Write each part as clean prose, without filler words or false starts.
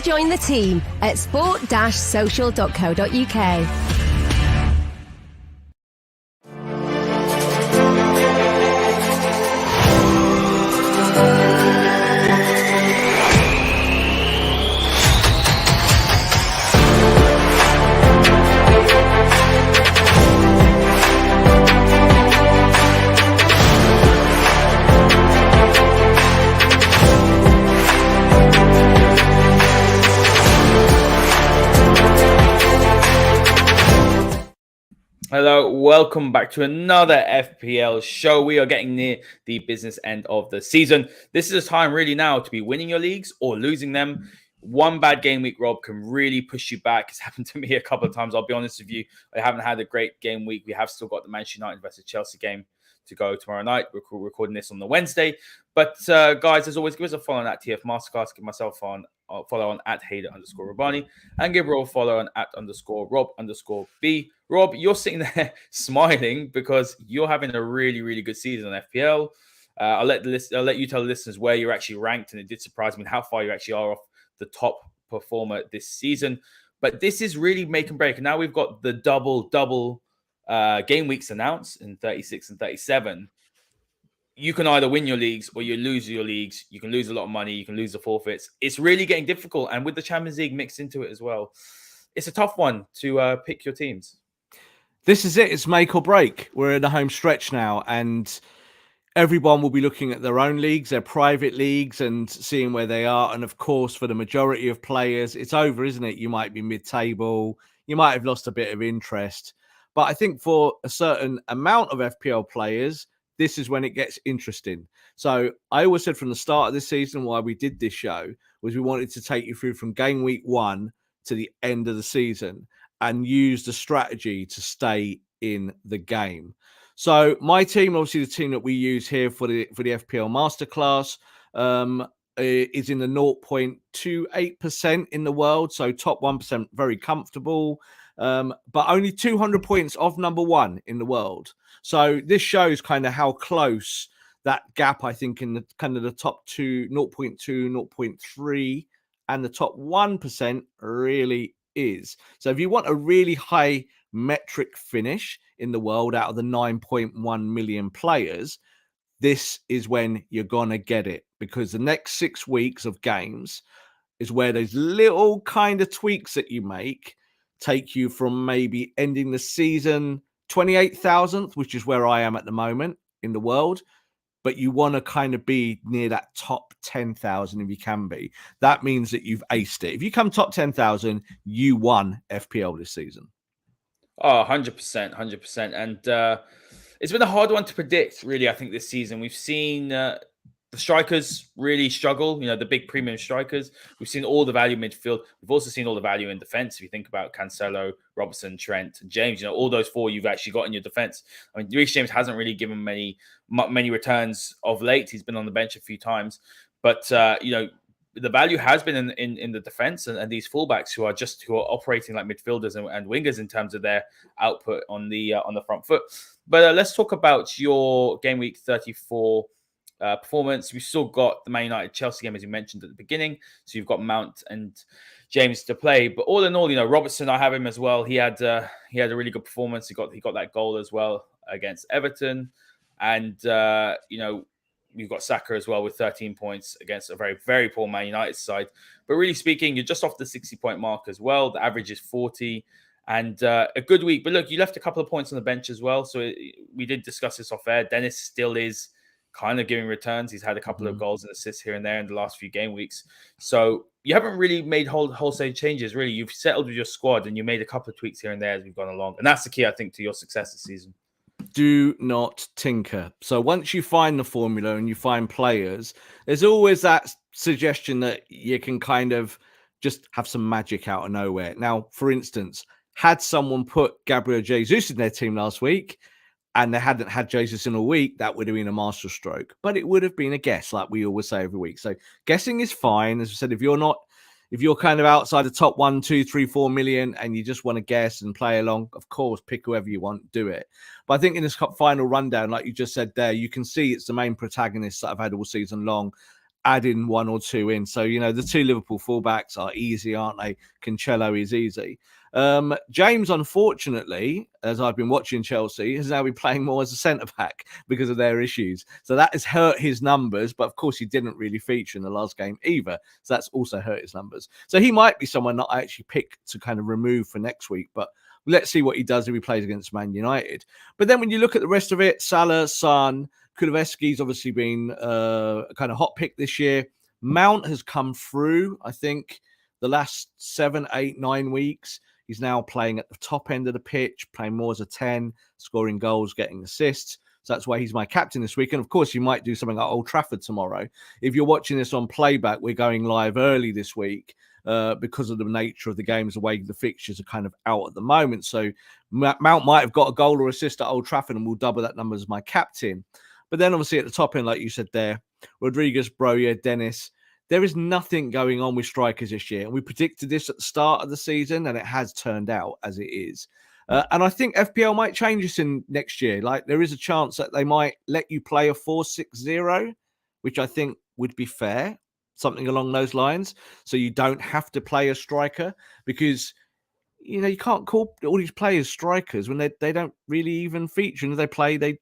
join the team at sport-social.co.uk. Hello, welcome back to another FPL show. We are getting near the business end of the season. This is a time really now to be winning your leagues or losing them. One bad game week, Rob, can really push you back. It's happened to me a couple of times. I'll be honest with you. I haven't had a great game week. We have still got the Manchester United versus Chelsea game to go tomorrow night. We're recording this on the Wednesday. But guys, as always, give us a follow on at TF Masterclass. Give myself on follow on at Haider_Rubbani and give Rob a follow on at _Rob_B. Rob, you're sitting there smiling because you're having a really, really good season on FPL. I'll let you tell the listeners where you're actually ranked, and it did surprise me how far you actually are off the top performer this season. But this is really make and break. And now we've got the double game weeks announced in 36 and 37. You can either win your leagues or you lose your leagues. You can lose a lot of money. You can lose the forfeits. It's really getting difficult. And with the Champions League mixed into it as well, it's a tough one to pick your teams. This is it. It's make or break. We're in the home stretch now, and everyone will be looking at their own leagues, their private leagues, and seeing where they are. And of course, for the majority of players, it's over, isn't it? You might be mid-table. You might have lost a bit of interest. But I think for a certain amount of FPL players, this is when it gets interesting. So I always said from the start of this season why we did this show was we wanted to take you through from game week 1 to the end of the season and use the strategy to stay in the game. So my team, obviously the team that we use here for the FPL Masterclass, is in the 0.28% in the world. So top 1%, very comfortable. But only 200 points off number 1 in the world. So this shows kind of how close that gap, I think, in the kind of the top 2, 0.2, 0.3, and the top 1% really is. So if you want a really high metric finish in the world out of the 9.1 million players, this is when you're going to get it, because the next 6 weeks of games is where those little kind of tweaks that you make take you from maybe ending the season 28,000th, which is where I am at the moment in the world. But you want to kind of be near that top 10,000 if you can be. That means that you've aced it. If you come top 10,000, you won FPL this season. Oh, 100%, 100%. And it's been a hard one to predict, really, I think, this season. We've seen the strikers really struggle, the big premium strikers. We've seen all the value midfield. We've also seen all the value in defense. If you think about Cancelo, Robertson, Trent, and James, all those 4 you've actually got in your defense. I mean, Reece James hasn't really given many returns of late. He's been on the bench a few times. But, the value has been in the defense and these fullbacks who are operating like midfielders and wingers in terms of their output on the front foot. But let's talk about your game week 34 performance. We've still got the Man United Chelsea game, as you mentioned at the beginning. So you've got Mount and James to play. But all in all, Robertson, I have him as well. He had a really good performance. He got that goal as well against Everton. And, we've got Saka as well with 13 points against a very, very poor Man United side. But really speaking, you're just off the 60-point mark as well. The average is 40 and a good week. But look, you left a couple of points on the bench as well. So we did discuss this off air. Dennis still is kind of giving returns. He's had a couple of goals and assists here and there in the last few game weeks. So you haven't really made wholesale changes, really. You've settled with your squad and you made a couple of tweaks here and there as we've gone along. And that's the key, I think, to your success this season. Do not tinker. So once you find the formula and you find players, there's always that suggestion that you can kind of just have some magic out of nowhere. Now, for instance, had someone put Gabriel Jesus in their team last week and they hadn't had Jesus in a week, that would have been a masterstroke. But it would have been a guess, like we always say every week. So guessing is fine. As I said, if you're kind of outside the top 1, 2, 3, 4 million and you just want to guess and play along, of course, pick whoever you want, do it. But I think in this final rundown, like you just said there, you can see it's the main protagonists that I've had all season long. adding one or two in. So, the two Liverpool fullbacks are easy, aren't they? Cancelo is easy. James, unfortunately, as I've been watching Chelsea, has now been playing more as a centre-back because of their issues. So that has hurt his numbers, but of course he didn't really feature in the last game either. So that's also hurt his numbers. So he might be someone that I actually pick to kind of remove for next week, but let's see what he does if he plays against Man United. But then when you look at the rest of it, Salah, Son, Kulusevski's obviously been a kind of hot pick this year. Mount has come through, I think, the last 7, 8, 9 weeks. He's now playing at the top end of the pitch, playing more as a 10, scoring goals, getting assists. So that's why he's my captain this week. And of course, you might do something at Old Trafford tomorrow. If you're watching this on playback, we're going live early this week because of the nature of the games, the way the fixtures are kind of out at the moment. So Mount might have got a goal or assist at Old Trafford and we'll double that number as my captain. But then obviously at the top end, like you said there, Rodriguez, Broja, Dennis, there is nothing going on with strikers this year. And we predicted this at the start of the season, and it has turned out as it is. And I think FPL might change this in next year. Like there is a chance that they might let you play a 4-6-0, which I think would be fair, something along those lines. So you don't have to play a striker because, you can't call all these players strikers when they don't really even feature. And if they play, they're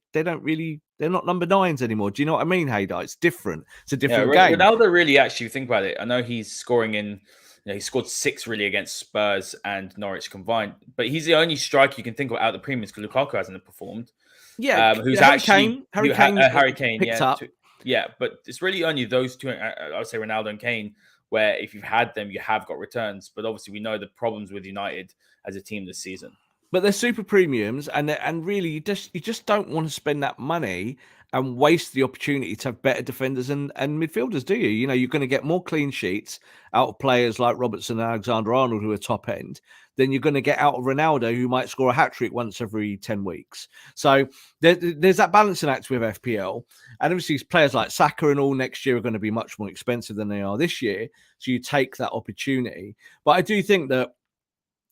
not number 9s anymore. Do you know what I mean, Haider? It's different. It's a different game. Ronaldo really, actually, think about it. I know he's scoring in, he scored 6 really against Spurs and Norwich combined, but he's the only striker you can think of out of the premiums because Lukaku hasn't performed. Yeah, who's Harry actually Harry Kane picked up. Yeah, but it's really only those two. I would say Ronaldo and Kane, where if you've had them, you have got returns. But obviously, we know the problems with United as a team this season. But they're super premiums, and really, you just don't want to spend that money and waste the opportunity to have better defenders and midfielders, do you? You're going to get more clean sheets out of players like Robertson and Alexander-Arnold, who are top end, than you're going to get out of Ronaldo, who might score a hat-trick once every 10 weeks. So there's that balancing act with FPL. And obviously, players like Saka and all next year are going to be much more expensive than they are this year. So you take that opportunity. But I do think that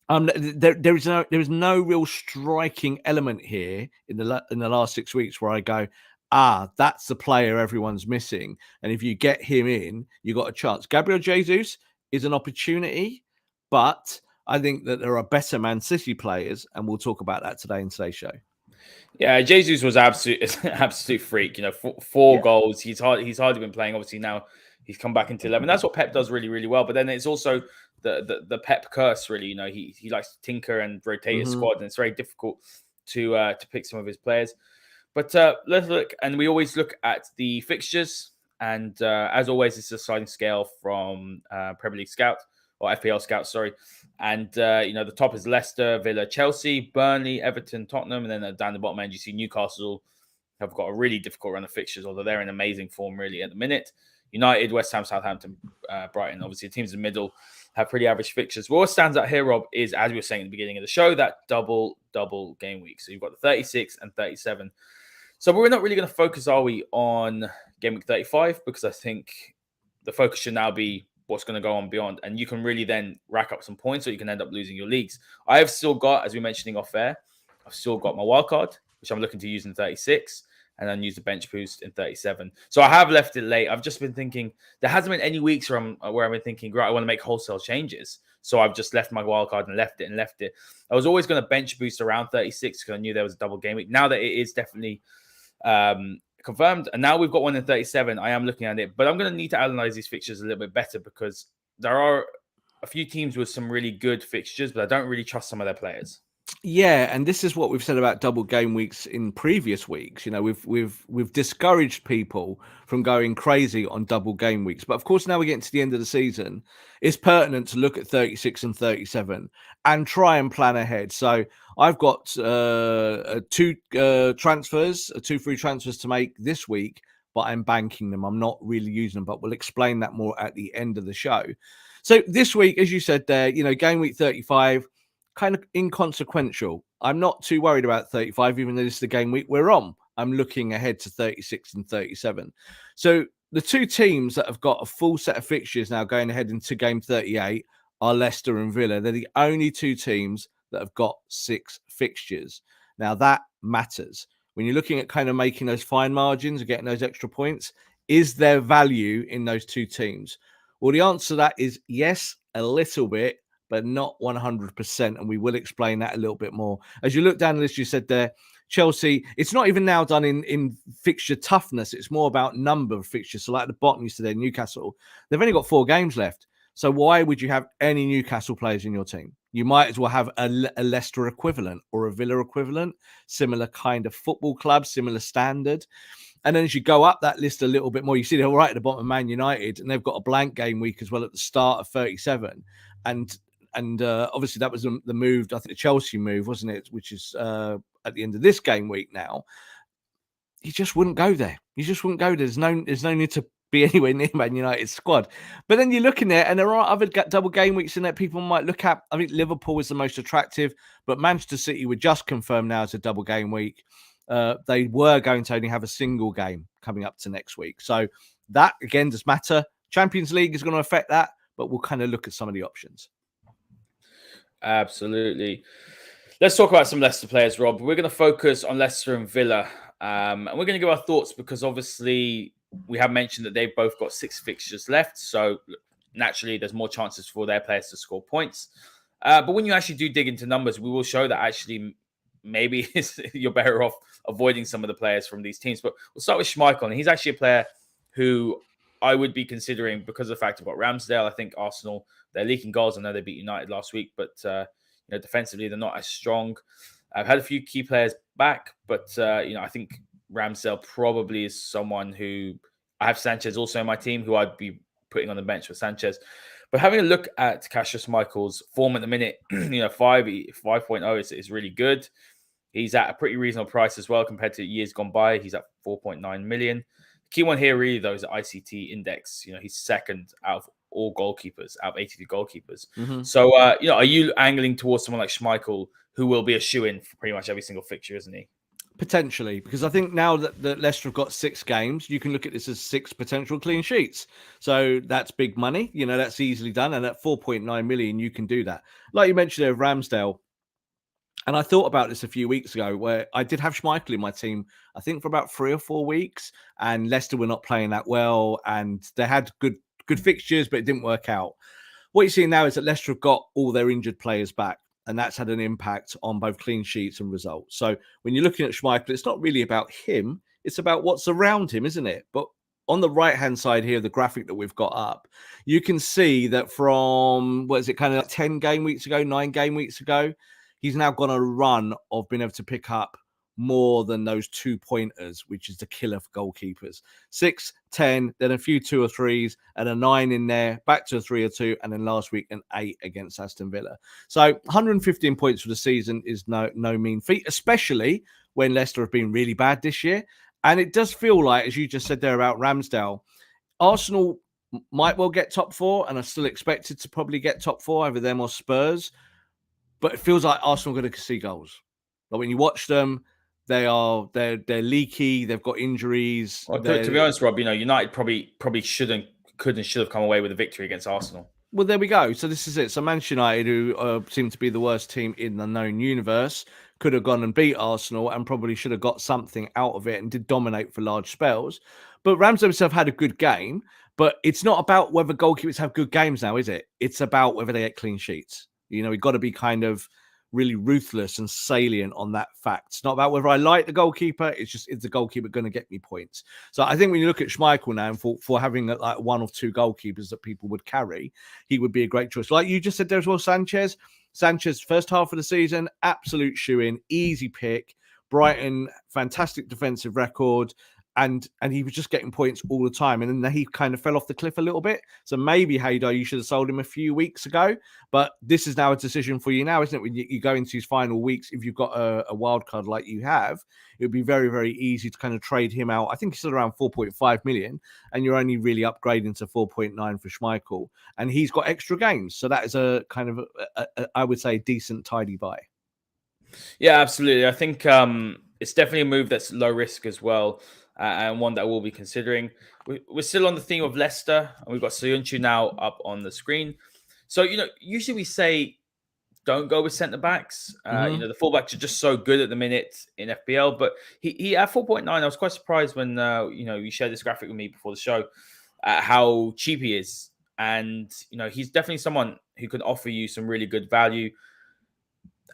there is no real striking element here in the last 6 weeks where I go, that's the player everyone's missing. And if you get him in, you got a chance. Gabriel Jesus is an opportunity, but I think that there are better Man City players, and we'll talk about that today in today's show. Yeah, Jesus was absolute freak. 4 goals. He's hardly been playing. Obviously now he's come back into 11. That's what Pep does really, really well. But then it's also the Pep curse. Really, he likes to tinker and rotate his squad, and it's very difficult to pick some of his players. But let's look, and we always look at the fixtures. And as always, it's a sliding scale from Premier League Scout or FPL Scout, sorry. And the top is Leicester, Villa, Chelsea, Burnley, Everton, Tottenham, and then down the bottom end you see Newcastle have got a really difficult run of fixtures, although they're in amazing form really at the minute. United, West Ham, Southampton, Brighton. Obviously, the teams in the middle have pretty average fixtures. What stands out here, Rob, is, as we were saying at the beginning of the show, that double game week. So you've got the 36 and 37. So we're not really going to focus, are we, on game week 35? Because I think the focus should now be what's going to go on beyond. And you can really then rack up some points, or you can end up losing your leagues. I have still got, as we were mentioning off air, I've still got my wildcard, which I'm looking to use in 36. And then use the bench boost in 37. So I have left it late. I've just been thinking, there hasn't been any weeks where I've been thinking, right, I want to make wholesale changes. So I've just left my wildcard and left it. I was always going to bench boost around 36 because I knew there was a double game week. Now that it is definitely confirmed, and now we've got one in 37, I am looking at it. But I'm going to need to analyze these fixtures a little bit better because there are a few teams with some really good fixtures, but I don't really trust some of their players. Yeah, and this is what we've said about double game weeks in previous weeks. We've discouraged people from going crazy on double game weeks. But of course, now we're getting to the end of the season, it's pertinent to look at 36 and 37 and try and plan ahead. So I've got 2 free transfers to make this week, but I'm banking them. I'm not really using them, but we'll explain that more at the end of the show. So this week, as you said there, game week 35, kind of inconsequential. I'm not too worried about 35, even though this is the game week we're on. I'm looking ahead to 36 and 37. So the 2 teams that have got a full set of fixtures now going ahead into game 38 are Leicester and Villa. They're the only 2 teams that have got 6 fixtures. Now that matters. When you're looking at kind of making those fine margins and getting those extra points, Is there value in those two teams? Well, the answer to that is yes, a little bit, but not 100%. And we will explain that a little bit more. As you look down the list, you said there, Chelsea, it's not even now done in fixture toughness. It's more about number of fixtures. So like at the bottom, you said there, Newcastle, they've only got 4 games left. So why would you have any Newcastle players in your team? You might as well have a Leicester equivalent or a Villa equivalent, similar kind of football club, similar standard. And then as you go up that list a little bit more, you see they're right at the bottom of Man United, and they've got a blank game week as well at the start of 37. And obviously that was the move, I think the Chelsea move, wasn't it? Which is at the end of this game week now. You just wouldn't go there. You just wouldn't go there. There's no need to be anywhere near Man United's squad. But then you look in there, and there are other double game weeks in there people might look at. I think Liverpool is the most attractive, but Manchester City were just confirmed now as a double game week. They were going to only have a single game coming up to next week. So that, again, does matter. Champions League is going to affect that, but we'll kind of look at some of the options. Absolutely. Let's talk about some Leicester players, Rob. We're going to focus on Leicester and Villa. And we're going to give our thoughts because obviously we have mentioned that they've both got 6 fixtures left. So naturally, there's more chances for their players to score points. But when you actually do dig into numbers, we will show that actually maybe you're better off avoiding some of the players from these teams. But we'll start with Schmeichel. And he's actually a player who I would be considering because of the fact I've got Ramsdale. I think Arsenal, they're leaking goals. I know they beat United last week, but defensively, they're not as strong. I've had a few key players back, but I think Ramsdale probably is someone who I have Sanchez also in my team, who I'd be putting on the bench for Sanchez. But having a look at Cassius Schmeichel's form at the minute, 5.0 is really good. He's at a pretty reasonable price as well compared to years gone by. He's at 4.9 million. The key one here really though is the ICT index. He's second out of all goalkeepers, out of 82 goalkeepers. Mm-hmm. So, are you angling towards someone like Schmeichel, who will be a shoo-in for pretty much every single fixture, isn't he? Potentially, because I think now that Leicester have got 6 games, you can look at this as 6 potential clean sheets. So that's big money. That's easily done. And at 4.9 million, you can do that. Like you mentioned there, Ramsdale. And I thought about this a few weeks ago where I did have Schmeichel in my team, I think for about 3 or 4 weeks, and Leicester were not playing that well. And they had good fixtures, but it didn't work out. What you're seeing now is that Leicester have got all their injured players back, and that's had an impact on both clean sheets and results. So when you're looking at Schmeichel, it's not really about him. It's about what's around him, isn't it? But on the right-hand side here, the graphic that we've got up, you can see that from, 10 game weeks ago, 9 game weeks ago, he's now gone on a run of being able to pick up more than those 2-pointers, which is the killer for goalkeepers. 6, 10, then a few 2 or 3s, and a 9 in there, back to a 3 or 2, and then last week an 8 against Aston Villa. So 115 points for the season is no mean feat, especially when Leicester have been really bad this year. And it does feel like, as you just said there about Ramsdale, Arsenal might well get top 4, and are still expected to probably get top 4 over them or Spurs. But it feels like Arsenal are going to see goals. But when you watch them, they're leaky. They've got injuries. Well, to be honest, Rob, United probably could and should have come away with a victory against Arsenal. Well, there we go. So this is it. So Manchester United, who seem to be the worst team in the known universe, could have gone and beat Arsenal and probably should have got something out of it and did dominate for large spells. But Ramsdale himself had a good game. But it's not about whether goalkeepers have good games now, is it? It's about whether they get clean sheets. We've got to be kind of really ruthless and salient on that fact. It's not about whether I like the goalkeeper. It's just, is the goalkeeper going to get me points? So I think when you look at Schmeichel now, and for having like 1 or 2 goalkeepers that people would carry, he would be a great choice. Like you just said there as well, Sanchez, first half of the season, absolute shoe-in, easy pick. Brighton, fantastic defensive record. And he was just getting points all the time. And then he kind of fell off the cliff a little bit. So maybe, Haider, you should have sold him a few weeks ago. But this is now a decision for you now, isn't it? When you go into his final weeks, if you've got a wild card like you have, it would be very, very easy to kind of trade him out. I think he's still around 4.5 million. And you're only really upgrading to 4.9 for Schmeichel. And he's got extra games. So that is a kind of, I would say, decent, tidy buy. Yeah, absolutely. I think it's definitely a move that's low risk as well. And one that we'll be considering. We're still on the theme of Leicester, and we've got Soyuncu now up on the screen. So, usually we say don't go with centre backs. Mhm. The fullbacks are just so good at the minute in FPL. But he at 4.9, I was quite surprised when you shared this graphic with me before the show at how cheap he is. And he's definitely someone who can offer you some really good value.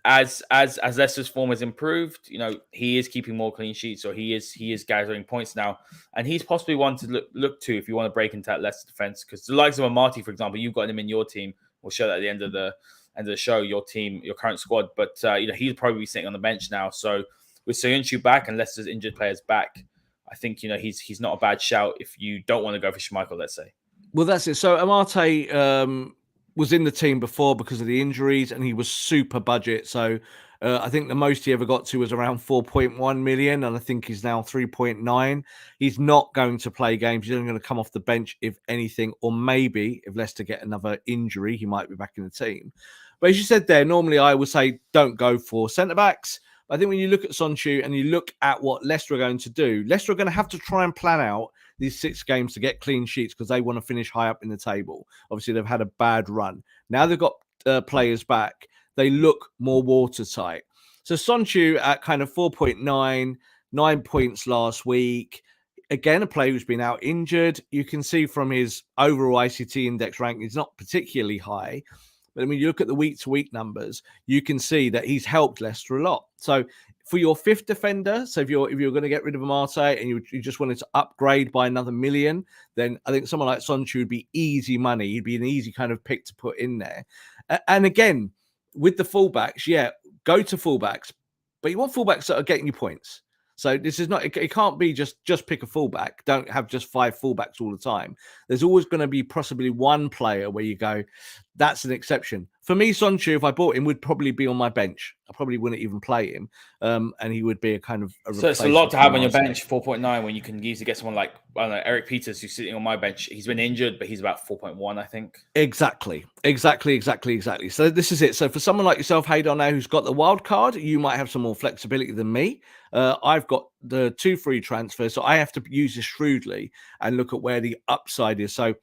As Leicester's form has improved, he is keeping more clean sheets, or he is gathering points now, and he's possibly one to look to if you want to break into that Leicester defense. Because the likes of Amati, for example, you've got him in your team. We'll show that at the end of the show, your team, your current squad. But he'll probably be sitting on the bench now. So with Soyuncu back and Leicester's injured players back, I think he's not a bad shout if you don't want to go for Schmeichel, let's say. Well, that's it. So Amate was in the team before because of the injuries, and he was super budget. So I think the most he ever got to was around 4.1 million, and I think he's now 3.9. He's not going to play games. He's only going to come off the bench if anything, or maybe if Leicester get another injury, he might be back in the team. But as you said there, normally I would say don't go for centre-backs. I think when you look at Sonchu and you look at what Leicester are going to do, Leicester are going to have to try and plan out these 6 games to get clean sheets because they want to finish high up in the table. Obviously, they've had a bad run. Now they've got players back. They look more watertight. So Sonchu at kind of 4.9, 9 points last week. Again, a player who's been out injured. You can see from his overall ICT index ranking, it's not particularly high. But when you look at the week-to-week numbers, you can see that he's helped Leicester a lot. So for your 5th defender, so if you're going to get rid of Amate and you just wanted to upgrade by another million, then I think someone like Sonchu would be easy money. He'd be an easy kind of pick to put in there. And again, with the fullbacks, go to fullbacks, but you want fullbacks that are getting you points. So this is not, it can't be just pick a fullback. Don't have just 5 fullbacks all the time. There's always going to be possibly one player where you go, that's an exception. For me, Sonchu, if I bought him, would probably be on my bench. I probably wouldn't even play him. And he would be a kind of a So it's a lot to have on your bench, 4.9, when you can easily get someone like, I don't know, Eric Peters, who's sitting on my bench. He's been injured, but he's about 4.1, I think. Exactly. So this is it. So for someone like yourself, Haider, now who's got the wild card, you might have some more flexibility than me. I've got the 2 free transfers, so I have to use this shrewdly and look at where the upside is. So,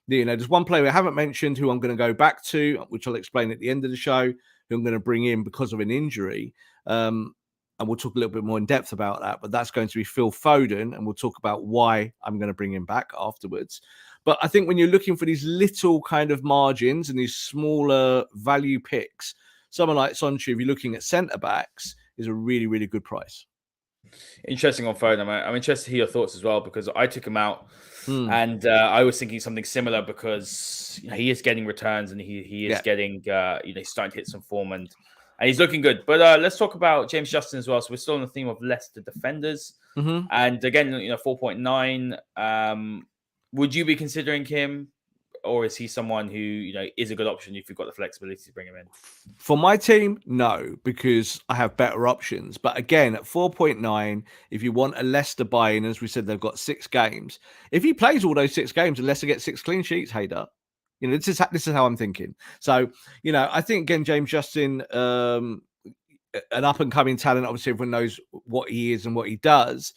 there's one player I haven't mentioned who I'm going to go back to, which I'll explain at the end of the show, who I'm going to bring in because of an injury. And we'll talk a little bit more in depth about that. But that's going to be Phil Foden, and we'll talk about why I'm going to bring him back afterwards. But I think when you're looking for these little kind of margins and these smaller value picks, someone like Sonchu, if you're looking at centre-backs, is a really, really good price. Interesting on Foden. I'm interested to hear your thoughts as well, because I took him out and I was thinking something similar because he is getting returns and he is getting, he's starting to hit some form and he's looking good. But let's talk about James Justin as well. So we're still on the theme of Leicester defenders. Mm-hmm. And again, 4.9. Would you be considering him? Or is he someone who, is a good option if you've got the flexibility to bring him in? For my team, no, because I have better options. But again, at 4.9, if you want a Leicester buy-in, as we said, they've got 6 games. If he plays all those 6 games and Leicester gets 6 clean sheets, Haider, this is how I'm thinking. So, I think, again, James Justin, an up-and-coming talent. Obviously, everyone knows what he is and what he does.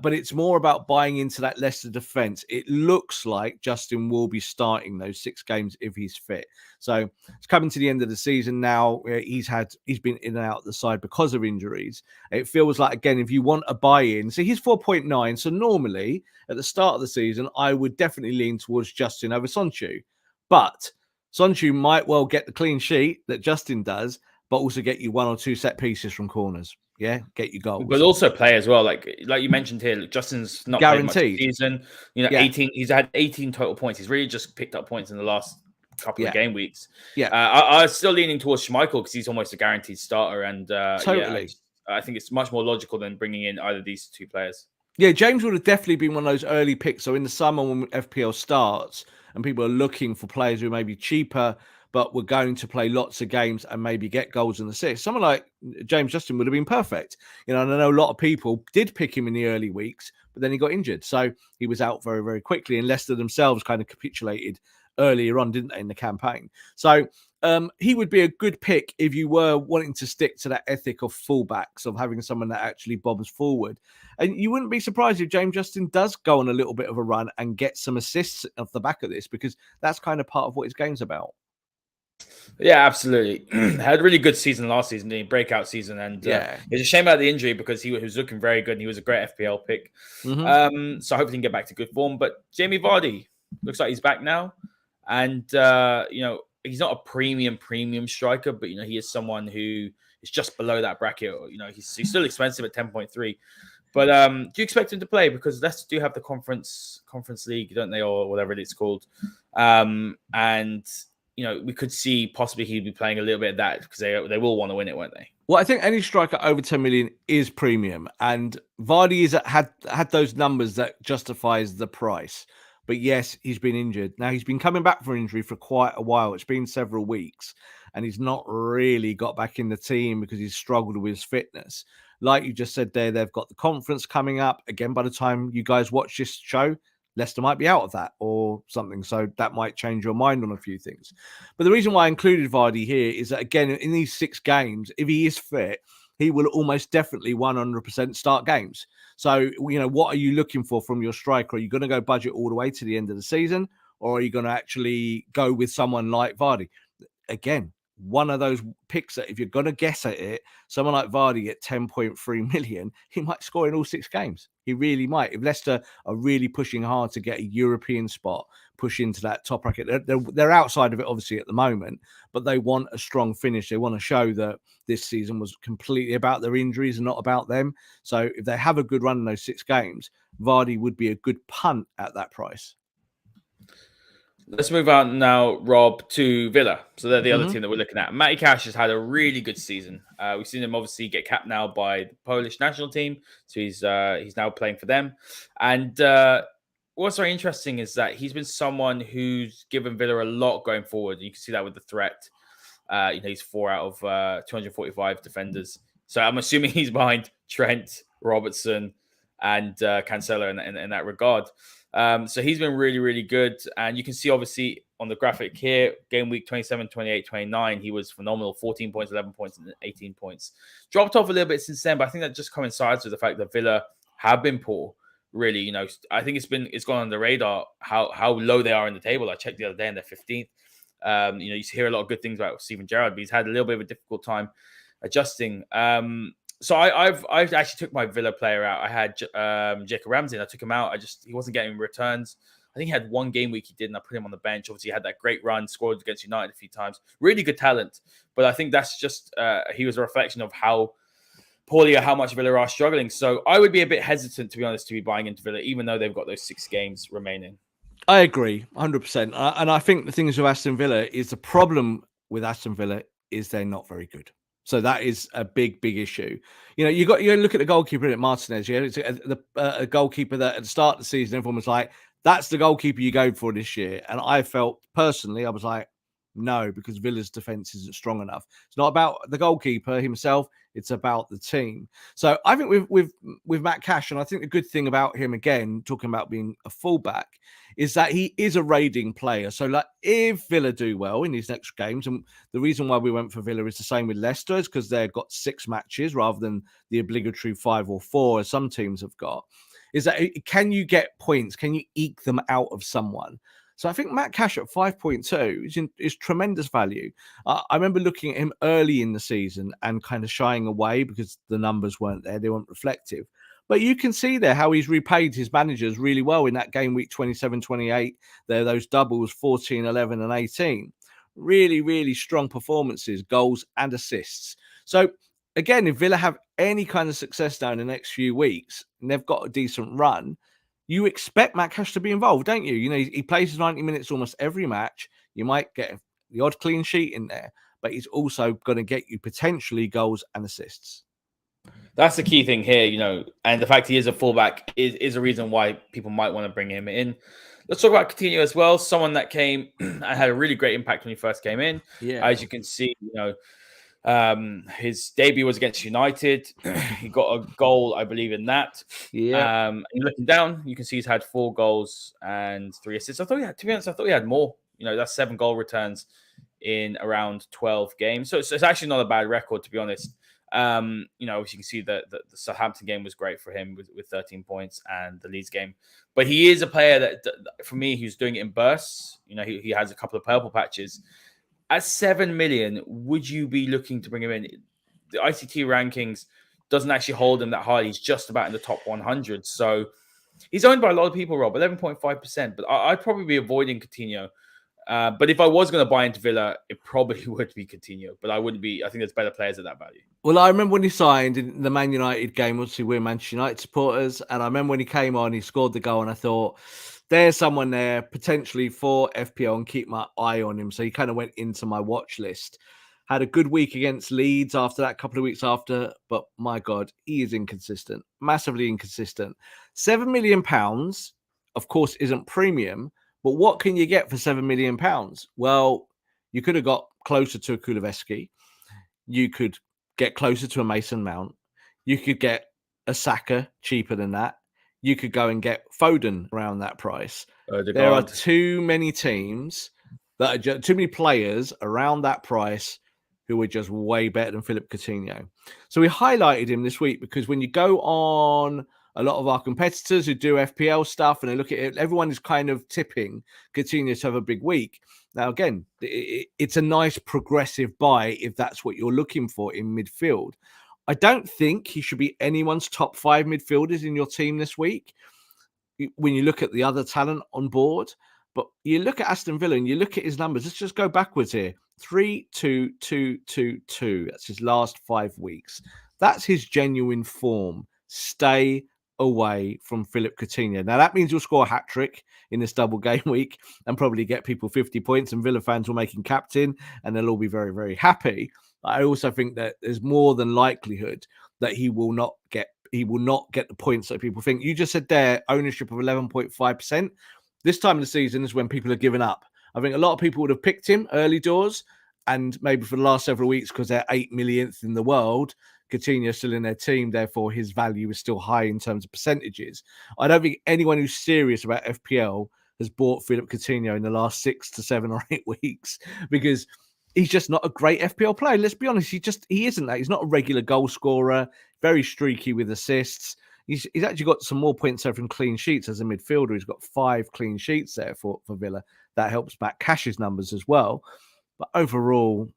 But it's more about buying into that Leicester defence. It looks like Justin will be starting those 6 games if he's fit. So it's coming to the end of the season now. He's been in and out of the side because of injuries. It feels like, again, if you want a buy-in, so he's 4.9. So normally at the start of the season, I would definitely lean towards Justin over Sonchu. But Sonchu might well get the clean sheet that Justin does, but also get you 1 or 2 set pieces from corners. Yeah, get your goals. But also play as well. Like you mentioned here, Justin's not guaranteed played much this season. 18. He's had 18 total points. He's really just picked up points in the last couple of game weeks. Yeah, I was still leaning towards Schmeichel because he's almost a guaranteed starter, and totally. I think it's much more logical than bringing in either of these 2 players. Yeah, James would have definitely been one of those early picks. So in the summer when FPL starts and people are looking for players who may be cheaper, but we're going to play lots of games and maybe get goals and assists. Someone like James Justin would have been perfect. And I know a lot of people did pick him in the early weeks, but then he got injured. So he was out very, very quickly. And Leicester themselves kind of capitulated earlier on, didn't they, in the campaign? So he would be a good pick if you were wanting to stick to that ethic of fullbacks, of having someone that actually bombs forward. And you wouldn't be surprised if James Justin does go on a little bit of a run and get some assists off the back of this, because that's kind of part of what his game's about. Yeah, absolutely. Had a really good season last season, the breakout season, and Yeah. it's a shame about the injury because he was looking very good and he was a great FPL pick. Hmm. So hopefully he can get back to good form. But Jamie Vardy looks like he's back now, and he's not a premium striker, but he is someone who is just below that bracket. He's still expensive at 10.3. But do you expect him to play? Because Leicester do have the conference league, don't they, or whatever it's called? And we could see possibly he'd be playing a little bit of that because they will want to win it, won't they? Well, I think any striker over 10 million is premium, and Vardy had those numbers that justifies the price. But yes, he's been injured. Now he's been coming back from injury for quite a while. It's been several weeks, and he's not really got back in the team because he's struggled with his fitness. Like you just said there, they've got the conference coming up. Again, by the time you guys watch this show, Leicester might be out of that or something. So that might change your mind on a few things. But the reason why I included Vardy here is that, again, in these 6 games, if he is fit, he will almost definitely 100% start games. So, what are you looking for from your striker? Are you going to go budget all the way to the end of the season? Or are you going to actually go with someone like Vardy? Again, one of those picks that if you're going to guess at it, someone like Vardy at 10.3 million, he might score in all 6 games. He really might. If Leicester are really pushing hard to get a European spot, push into that top bracket, they're outside of it obviously at the moment, but they want a strong finish. They want to show that this season was completely about their injuries and not about them. So if they have a good run in those 6 games, Vardy would be a good punt at that price. Let's move on now, Rob, to Villa. So they're the other Mhm. team that we're looking at. Matty Cash has had a really good season. We've seen him obviously get capped now by the Polish national team, so he's now playing for them. And what's very interesting is that he's been someone who's given Villa a lot going forward. You can see that with the threat. He's 4 out of 245 defenders. So I'm assuming he's behind Trent, Robertson, and Cancelo in that regard. So he's been really, really good. And you can see, obviously, on the graphic here, game week 27, 28, 29, he was phenomenal. 14 points, 11 points, and 18 points. Dropped off a little bit since then, but I think that just coincides with the fact that Villa have been poor. Really, I think it's gone under the radar how low they are in the table. I checked the other day and they're 15th. You hear a lot of good things about Steven Gerrard, but he's had a little bit of a difficult time adjusting. So I've actually took my Villa player out. I had Jacob Ramsey, and I took him out. He wasn't getting returns. I think he had one game week he did, and I put him on the bench. Obviously, he had that great run, scored against United a few times. Really good talent, but I think that's just he was a reflection of how poorly or how much Villa are struggling. So I would be a bit hesitant, to be honest, to be buying into Villa, even though they've got those 6 games remaining. I agree 100%. And I think the things with Aston Villa is the problem with Aston Villa is they're not very good. So that is a big issue. You look at the goalkeeper at Martinez. Yeah, it's a goalkeeper that at the start of the season, everyone was like, "That's the goalkeeper you go for this year." And I felt personally, I was like, "No," because Villa's defense isn't strong enough. It's not about the goalkeeper himself; it's about the team. So I think with Matt Cash, and I think the good thing about him, again, talking about being a fullback, is that he is a raiding player. So, like, if Villa do well in these next games, and the reason why we went for Villa is the same with Leicester, is because they've got 6 matches rather than the obligatory 5 or 4, as some teams have got, is that can you get points? Can you eke them out of someone? So I think Matt Cash at 5.2 is tremendous value. I remember looking at him early in the season and kind of shying away because the numbers weren't there. They weren't reflective. But you can see there how he's repaid his managers really well in that game week 27, 28. There, those doubles 14, 11, and 18. Really, really strong performances, goals and assists. So again, if Villa have any kind of success down the next few weeks and they've got a decent run, you expect Matt Cash to be involved, don't you? He plays 90 minutes almost every match. You might get the odd clean sheet in there, but he's also going to get you potentially goals and assists. That's the key thing here, and the fact he is a fullback is a reason why people might want to bring him in. Let's talk about Coutinho as well. Someone that came and had a really great impact when he first came in. Yeah. As you can see, his debut was against United. He got a goal, I believe, in that. Yeah. And looking down, you can see he's had 4 goals and 3 assists. To be honest, I thought he had more. That's 7 goal returns in around 12 games. So it's actually not a bad record, to be honest. As you can see, the Southampton game was great for him with 13 points, and the Leeds game. But he is a player that, for me, who's doing it in bursts. He has a couple of purple patches. At 7 million, would you be looking to bring him in? The ICT rankings doesn't actually hold him that high. He's just about in the top 100. So he's owned by a lot of people, Rob, 11.5%. But I'd probably be avoiding Coutinho. But if I was going to buy into Villa, it probably would be Coutinho. But I wouldn't be. I think there's better players at that value. Well, I remember when he signed in the Man United game. Obviously, we're Manchester United supporters. And I remember when he came on, he scored the goal. And I thought, there's someone there potentially for FPL and keep my eye on him. So he kind of went into my watch list. Had a good week against Leeds after that, couple of weeks after. But my God, he is inconsistent, massively inconsistent. £7 million, of course, isn't premium. But what can you get for £7 million? Well, you could have got closer to a Kulusevski. You could get closer to a Mason Mount. You could get a Saka cheaper than that. You could go and get Foden around that price. There are too many teams that are just, too many players around that price who are just way better than Philippe Coutinho. So we highlighted him this week because when you go on a lot of our competitors who do FPL stuff and they look at it, everyone is kind of tipping Coutinho to have a big week. Now, again, it's a nice progressive buy if that's what you're looking for in midfield. I don't think he should be anyone's top 5 midfielders in your team this week when you look at the other talent on board. But you look at Aston Villa and you look at his numbers. Let's just go backwards here. 3, 2, 2, 2, 2. That's his last 5 weeks. That's his genuine form. Stay away from Philippe Coutinho. Now, that means you'll score a hat-trick in this double game week and probably get people 50 points, and Villa fans will make him captain, and they'll all be very, very happy. I also think that there's more than likelihood that he will not get the points that people think. You just said there, ownership of 11.5%. This time of the season is when people are giving up. I think a lot of people would have picked him early doors, and maybe for the last several weeks, because they're 8 millionth in the world, Coutinho's still in their team, therefore his value is still high in terms of percentages. I don't think anyone who's serious about FPL has bought Philippe Coutinho in the last 6 to 7 or 8 weeks because he's just not a great FPL player. Let's be honest, he isn't that. He's not a regular goal scorer, very streaky with assists. He's actually got some more points there from clean sheets as a midfielder. He's got 5 clean sheets there for Villa. That helps back Cash's numbers as well. But overall,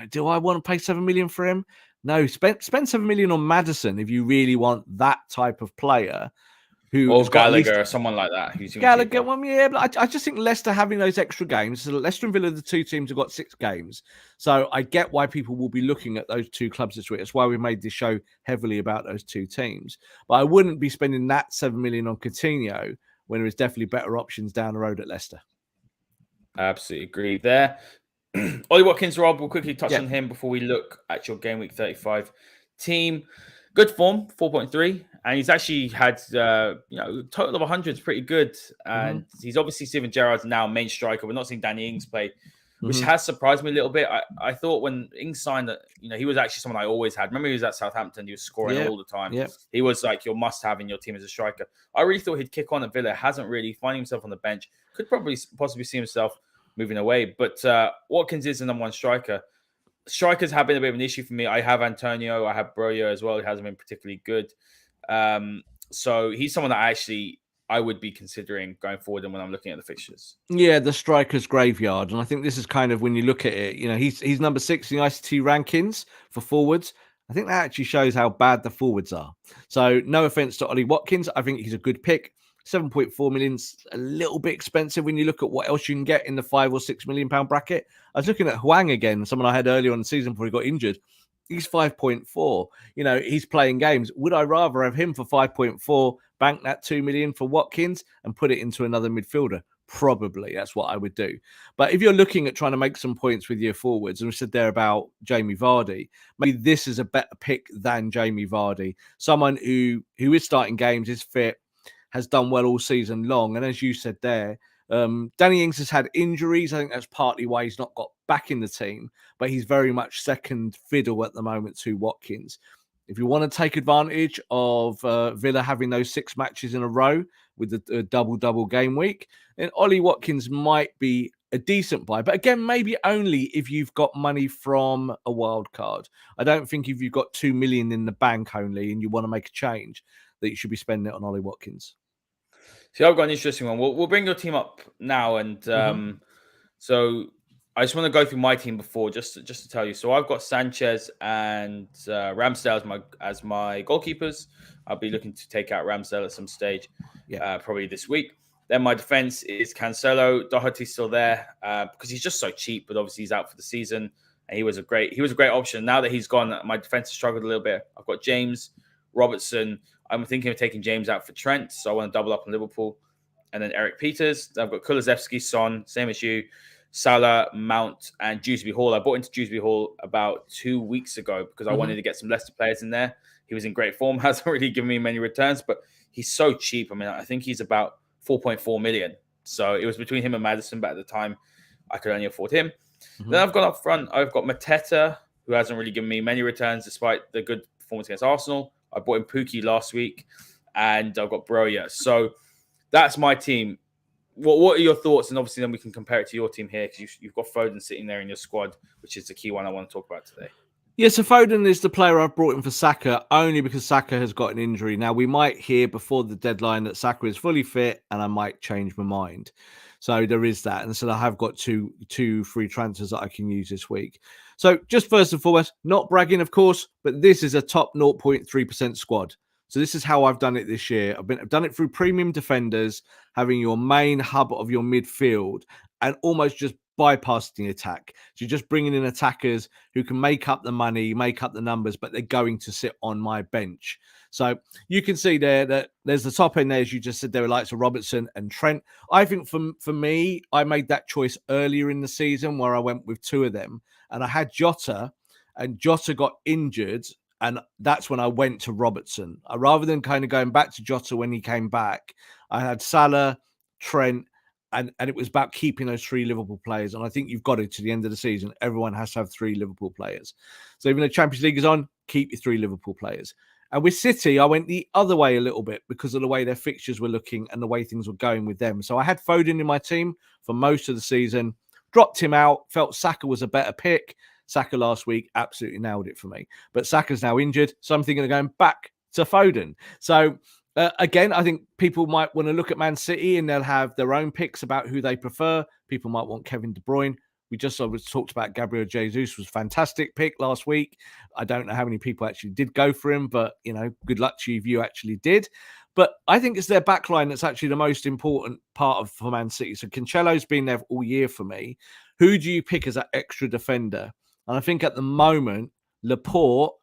do I want to pay 7 million for him? No, spend 7 million on Maddison if you really want that type of player. Or Gallagher or someone like that. Gallagher, well, yeah, but I just think Leicester having those extra games. So Leicester and Villa, the two teams, have got 6 games. So I get why people will be looking at those 2 clubs this week. That's why we made this show heavily about those 2 teams. But I wouldn't be spending that 7 million on Coutinho when there is definitely better options down the road at Leicester. I absolutely agree there. Ollie Watkins, Rob, we'll quickly touch on him before we look at your Game Week 35 team. Good form, 4.3. And he's actually had, total of 100 is pretty good. And he's obviously Steven Gerrard's now main striker. We're not seeing Danny Ings play, which has surprised me a little bit. I thought when Ings signed that, he was actually someone I always had. Remember, he was at Southampton. He was scoring all the time. Yep. He was like your must-have in your team as a striker. I really thought he'd kick on at Villa. Hasn't really, finding himself on the bench. Could probably possibly see himself moving away. But Watkins is the number 1 striker. Strikers have been a bit of an issue for me. I have Antonio. I have Broyo as well. He hasn't been particularly good. So he's someone that I would be considering going forward and when I'm looking at the fixtures. Yeah, the strikers graveyard. And I think this is kind of when you look at it, he's number 6 in the ICT rankings for forwards. I think that actually shows how bad the forwards are. So no offense to Ollie Watkins. I think he's a good pick. 7.4 million's a little bit expensive when you look at what else you can get in the 5 or 6 million pound bracket. I was looking at Huang again, someone I had earlier on the season before he got injured. He's 5.4. He's playing games. Would I rather have him for 5.4, bank that 2 million for Watkins and put it into another midfielder? Probably. That's what I would do. But if you're looking at trying to make some points with your forwards, and we said there about Jamie Vardy, maybe this is a better pick than Jamie Vardy. Someone who is starting games, is fit, has done well all season long. And as you said there, Danny Ings has had injuries. I think that's partly why he's not got back in the team, but he's very much second fiddle at the moment to Watkins. If you want to take advantage of Villa having those 6 matches in a row with the double game week, then Ollie Watkins might be a decent buy. But again, maybe only if you've got money from a wild card. I don't think if you've got 2 million in the bank only and you want to make a change, that you should be spending it on Ollie Watkins. See, I've got an interesting one. We'll bring your team up now. And so I just want to go through my team before, just to tell you. So I've got Sanchez and Ramsdale as my goalkeepers. I'll be looking to take out Ramsdale at some stage, probably this week. Then my defense is Cancelo. Doherty's still there because he's just so cheap, but obviously he's out for the season. And he was a great option. Now that he's gone, my defense has struggled a little bit. I've got James, Robertson. I'm thinking of taking James out for Trent, so I want to double up on Liverpool. And then Eric Peters. I've got Kulusevski, Son, same as you. Salah, Mount, and Dewsbury Hall. I bought into Dewsbury Hall about 2 weeks ago because I wanted to get some Leicester players in there. He was in great form, hasn't really given me many returns, but he's so cheap. I mean, I think he's about 4.4 million. So it was between him and Maddison, but at the time, I could only afford him. Then I've got up front, I've got Mateta, who hasn't really given me many returns despite the good performance against Arsenal. I bought in Pookie last week, and I've got Broja. So that's my team. What are your thoughts? And obviously, then we can compare it to your team here because you've got Foden sitting there in your squad, which is the key one I want to talk about today. Yeah, so Foden is the player I've brought in for Saka only because Saka has got an injury. Now, we might hear before the deadline that Saka is fully fit and I might change my mind. So there is that. And so I have got two free transfers that I can use this week. So just first and foremost, not bragging, of course, but this is a top 0.3% squad. So this is how I've done it this year. I've done it through premium defenders, having your main hub of your midfield and almost just bypassing the attack. So you're just bringing in attackers who can make up the money, make up the numbers, but they're going to sit on my bench. So you can see there that there's the top end there, as you just said, there are likes of Robertson and Trent. I think for me, I made that choice earlier in the season where I went with two of them. And I had Jota, and Jota got injured. And that's when I went to Robertson. Rather than kind of going back to Jota when he came back, I had Salah, Trent, and it was about keeping those three Liverpool players. And I think you've got it to the end of the season. Everyone has to have three Liverpool players. So even though Champions League is on, keep your three Liverpool players. And with City, I went the other way a little bit because of the way their fixtures were looking and the way things were going with them. So I had Foden in my team for most of the season, dropped him out, felt Saka was a better pick. Saka last week absolutely nailed it for me. But Saka's now injured, so I'm thinking of going back to Foden. So again, I think people might want to look at Man City and they'll have their own picks about who they prefer. People might want Kevin De Bruyne. We just talked about Gabriel Jesus was a fantastic pick last week. I don't know how many people actually did go for him, but good luck to you if you actually did. But I think it's their backline that's actually the most important part for Man City. So Cancelo's been there all year for me. Who do you pick as that extra defender? And I think at the moment, Laporte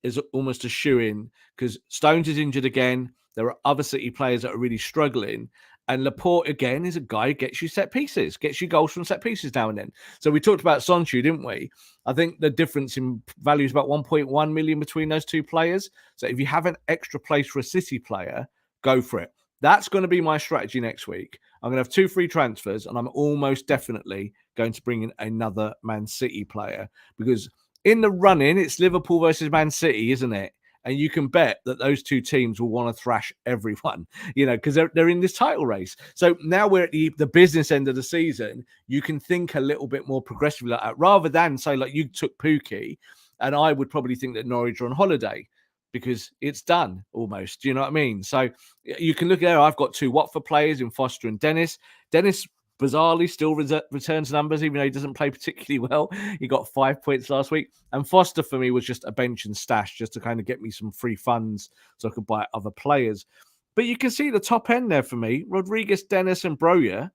is almost a shoo-in because Stones is injured again. There are other City players that are really struggling. And Laporte, again, is a guy who gets you set pieces, gets you goals from set pieces now and then. So we talked about Sonchu, didn't we? I think the difference in value is about 1.1 million between those two players. So if you have an extra place for a City player, go for it. That's going to be my strategy next week. I'm going to have two free transfers, and I'm almost definitely going to bring in another Man City player because in the run-in, it's Liverpool versus Man City, isn't it? And you can bet that those two teams will want to thrash everyone, because they're in this title race. So now we're at the business end of the season. You can think a little bit more progressively like that, rather than say like you took Pookie, and I would probably think that Norwich are on holiday because it's done almost. Do you know what I mean? So you can look there. I've got two Watford players in Foster and Dennis. Dennis bizarrely still returns numbers, even though he doesn't play particularly well. He got 5 points last week. And Foster for me was just a bench and stash just to kind of get me some free funds so I could buy other players. But you can see the top end there for me. Rodriguez, Dennis and Broja.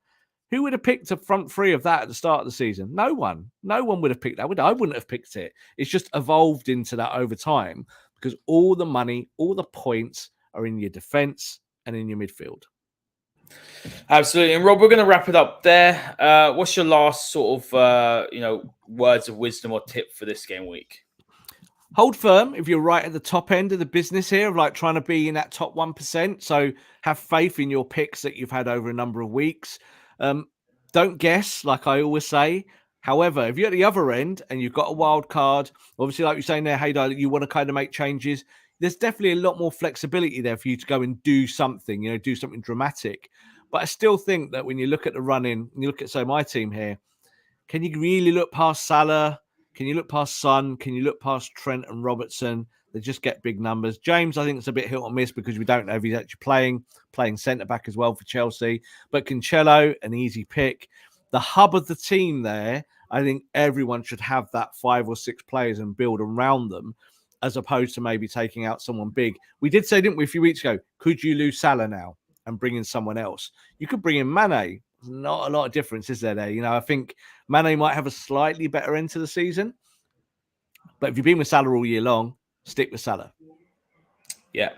Who would have picked a front three of that at the start of the season? No one. No one would have picked that. I wouldn't have picked it. It's just evolved into that over time because all the money, all the points are in your defense and in your midfield. Absolutely. And Rob, we're going to wrap it up there. What's your last sort of, words of wisdom or tip for this game week? Hold firm if you're right at the top end of the business here of like trying to be in that top 1%. So have faith in your picks that you've had over a number of weeks. Don't guess, like I always say. However, if you're at the other end and you've got a wild card, obviously, like you're saying there, Haider, you want to kind of make changes. There's definitely a lot more flexibility there for you to go and do something, do something dramatic. But I still think that when you look at the run-in, and you look at, say, my team here, can you really look past Salah? Can you look past Son? Can you look past Trent and Robertson? They just get big numbers. James, I think it's a bit hit or miss because we don't know if he's actually playing centre-back as well for Chelsea. But Cancelo, an easy pick. The hub of the team there, I think everyone should have that 5 or 6 players and build around them, as opposed to maybe taking out someone big. We did say, didn't we, a few weeks ago, could you lose Salah now and bring in someone else? You could bring in Mane. Not a lot of difference, is there? You know, I think Mane might have a slightly better end to the season. But if you've been with Salah all year long, stick with Salah. Yeah,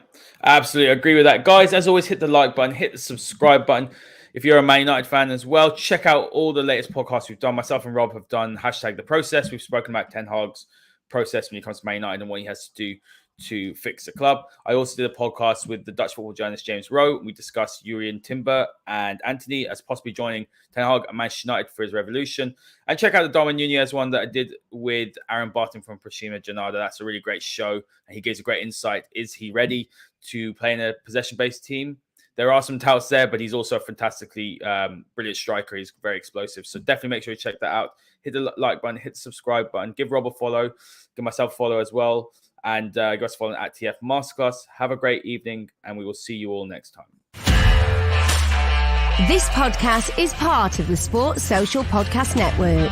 absolutely agree with that. Guys, as always, hit the like button, hit the subscribe button. If you're a Man United fan as well, check out all the latest podcasts we've done. Myself and Rob have done #The Process. We've spoken about Ten Hag's process when it comes to Man United and what he has to do to fix the club. I also did a podcast with the Dutch football journalist James Rowe. We discussed Jurriën Timber and Anthony as possibly joining Ten Hag at Manchester United for his revolution. And check out the Darwin Nunez one that I did with Aaron Barton from Prashima Janada. That's a really great show, and he gives a great insight. Is he ready to play in a possession-based team? There are some doubts there, but he's also a fantastically brilliant striker. He's very explosive. So definitely make sure you check that out. Hit the like button, hit the subscribe button, give Rob a follow, give myself a follow as well. And give us a follow at FPL Masterclass. Have a great evening, and we will see you all next time. This podcast is part of the Sports Social Podcast Network.